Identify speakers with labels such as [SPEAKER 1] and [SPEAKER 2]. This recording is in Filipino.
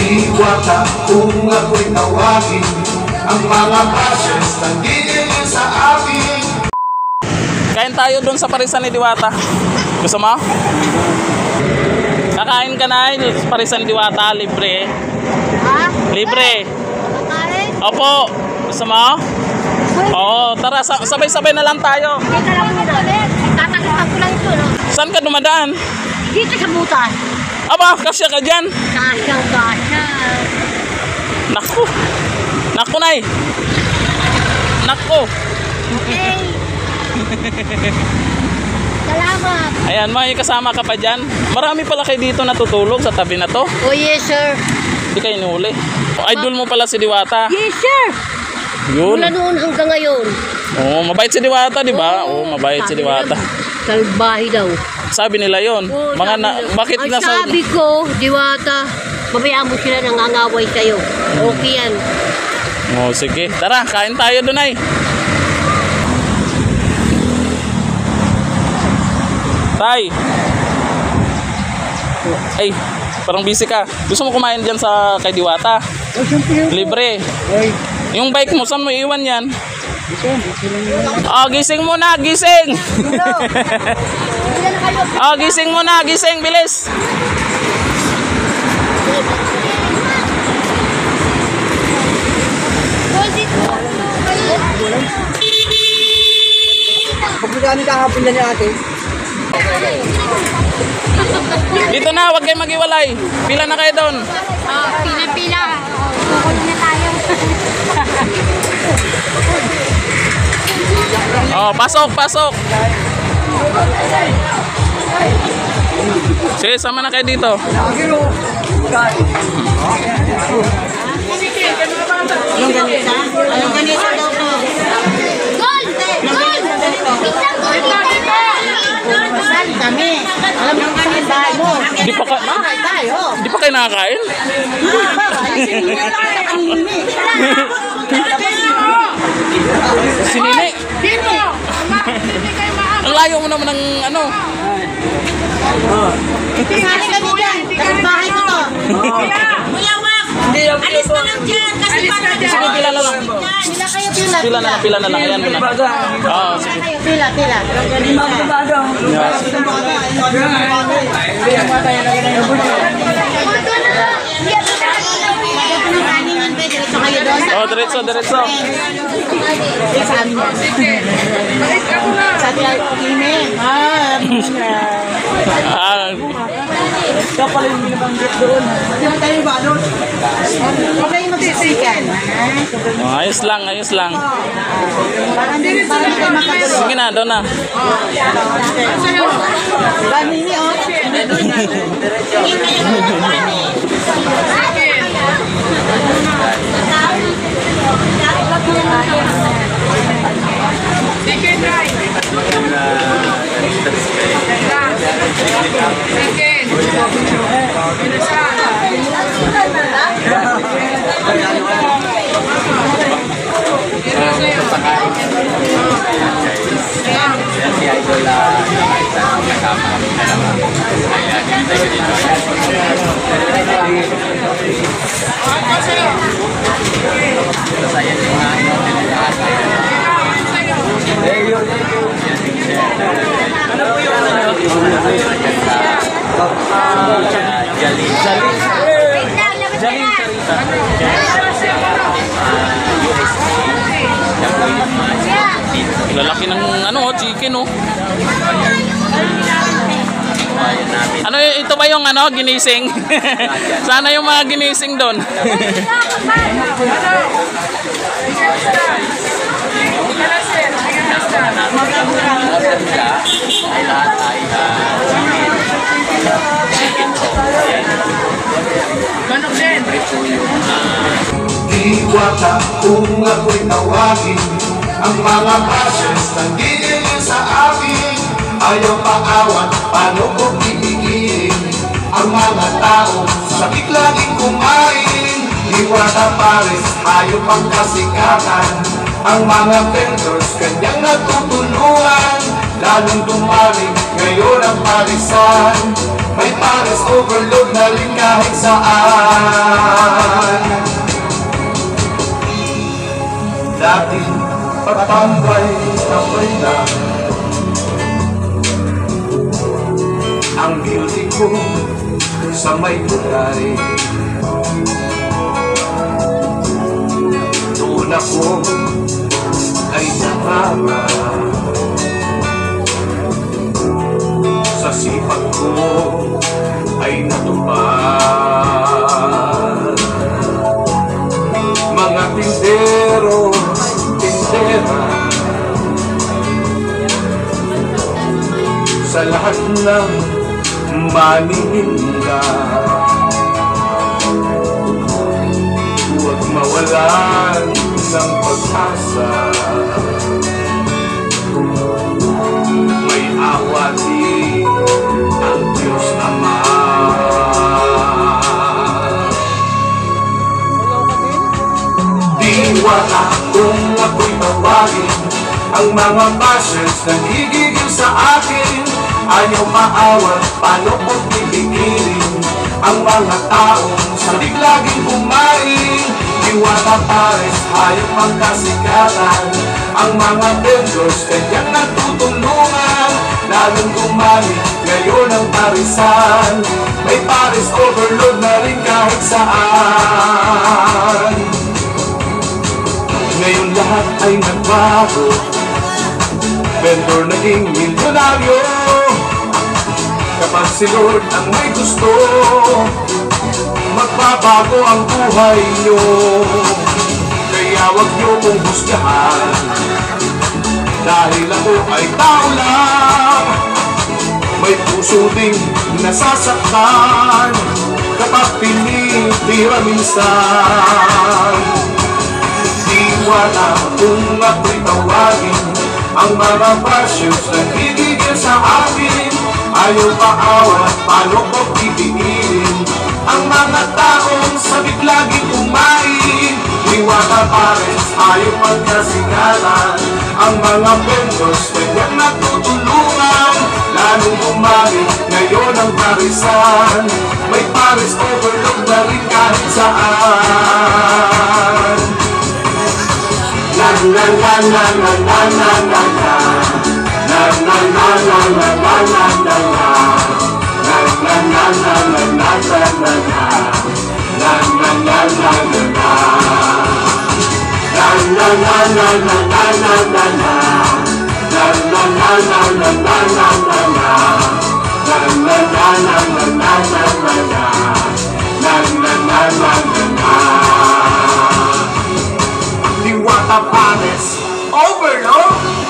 [SPEAKER 1] Diwata kung ako'y tawagin, ang mga passions nandito sa akin.
[SPEAKER 2] Kain tayo doon sa parisan ni Diwata. Gusto mo? Kakain ka na sa parisan ni Diwata, libre.
[SPEAKER 3] Ha?
[SPEAKER 2] Libre.
[SPEAKER 3] Kakain?
[SPEAKER 2] Opo. Gusto mo? Oo, tara, sabay-sabay na lang tayo.
[SPEAKER 3] Teka lang muna ulit. Tatalitan ko lang ito, no?
[SPEAKER 2] Saan ka dumadaan?
[SPEAKER 3] Dito sa butas.
[SPEAKER 2] Aba, kasya ka dyan.
[SPEAKER 3] Kasyang-kasya.
[SPEAKER 2] Naku. Naku, Nay. Naku.
[SPEAKER 3] Okay. Salamat.
[SPEAKER 2] Ayan, may kasama ka pa dyan. Marami pala kayo dito natutulog sa tabi na to.
[SPEAKER 3] Oh, yes, sir.
[SPEAKER 2] Hindi kayo inuli. Idol mo pala si Diwata.
[SPEAKER 3] Yes, sir.
[SPEAKER 2] Yun.
[SPEAKER 3] Mula noon hanggang ngayon.
[SPEAKER 2] Oo, mabait si Diwata, di ba? Oo, mabait si
[SPEAKER 3] Sabi
[SPEAKER 2] Diwata.
[SPEAKER 3] nila, Salbahe daw.
[SPEAKER 2] Sabi nila yon.
[SPEAKER 3] Oo,
[SPEAKER 2] Mga
[SPEAKER 3] sabi
[SPEAKER 2] na,
[SPEAKER 3] nila.
[SPEAKER 2] bakit
[SPEAKER 3] Ang
[SPEAKER 2] nasa...
[SPEAKER 3] sabi ko, Diwata, mabayaan mo sila nangangaway kayo. Okay yan.
[SPEAKER 2] Oh, sige. Tara, kain tayo doon ay. Tay. Ay, parang busy ka. Gusto mo kumain dyan sa kay Diwata? Libre. Yung bike mo, saan mo iwan yan? Oh, gising muna, gising. Oh, gising muna, gising, bilis.
[SPEAKER 4] Pagkakani kahapon na ni ate.
[SPEAKER 2] Dito na, huwag kayo maghiwalay. Pila na kayo doon.
[SPEAKER 3] Oh, pila-pila. Bukod na tayo.
[SPEAKER 2] Oh, pasok, pasok. Sige, sama na kayo dito.
[SPEAKER 4] Anong ganito? Anong ganito daw to?
[SPEAKER 3] Gold! Gold! Isang gold dito!
[SPEAKER 4] Masal kami. Alam mo ganito bahay mo.
[SPEAKER 2] Di pa ka...
[SPEAKER 4] Bahay tayo.
[SPEAKER 2] Di pa kayo nakakain? Si Nini. Ang layo mo naman ng ano.
[SPEAKER 4] Sali kami dyan. Kasi bahay ko to. Kuya Wak! Alis ka lang dyan. Kasi
[SPEAKER 2] Sige, pila na lang.
[SPEAKER 4] Pila kayo, pila.
[SPEAKER 2] Pila na lang. Ayan mo na. Oo, sige.
[SPEAKER 4] Pila, pila.
[SPEAKER 2] Oh, diretso, diretso.
[SPEAKER 4] Sa ini.
[SPEAKER 2] Ah,
[SPEAKER 4] Kapal yung binabanggit doon. Hindi tayo ba doon? Huwag kayo magsisikan.
[SPEAKER 2] oh, ayos lang, ayos lang.
[SPEAKER 4] Parang kayo makagulo.
[SPEAKER 2] Sige na, doon na.
[SPEAKER 4] Bani ni oh.
[SPEAKER 2] Lalaki ng ano, chicken oh. Ano ito ba yung ano, ginising? Sana yung mga ginising doon.
[SPEAKER 1] Diwata kung ako'y tawagin, ang mga passions nandito sa akin. Ayaw paawan, paano ko ibigin ang mga tao sabik laging kumain. Diwata Paris, ayaw pang kasikatan, ang mga vendors kanyang natutulungan. Lalong dumami ngayon ang parisan, may Paris overload na rin kahit saan. tambay lang ang beauty ko sa may tulay. Doon ako ay nangarap, sa sipag ko ay natupad. Mga tindero, tindera, sa lahat ng manininda, huwag mawalan ng pag-asa. May awa din ang Diyos Ama. Diwata kung ako'y tawagin, ang mga bashers nagigigil sa akin. Ayaw maawat, paano kong pipigilin ang mga taong salig laging kumain. Diwata pares, hayop ang kasikatan, ang mga vendors kanyang nagtutulungan. Lalong gumamit ngayon ang parisan, may pares overload na rin kahit saan. Ngayon lahat ay nagbago, vendor naging milyonaryo. Kapag si Lord ang may gusto, magbabago ang buhay nyo. Kaya wag nyo kong husgahan, dahil ako ay tao lang. May puso ding nasasaktan kapag pinitira minsan. Wala kung ako'y tawagin, ang mga bashers nagigigil sa akin. Ayaw paawat, paano ko pipigilin ang mga taong sabik laging kumain. Diwata pares, ayaw pagkasigalan, ang mga vendors kanyang natutulungan. Lalong gumamit ngayon ang parisan, may pares overload na rin kahit saan. La la la la la la la la la, la la la la la la la la la, la la la la la la la la la, la la la la la la, la la la la la la la la la, la la la la la la la la la, la la la la la la la la, la la la la. Diwata pares overload.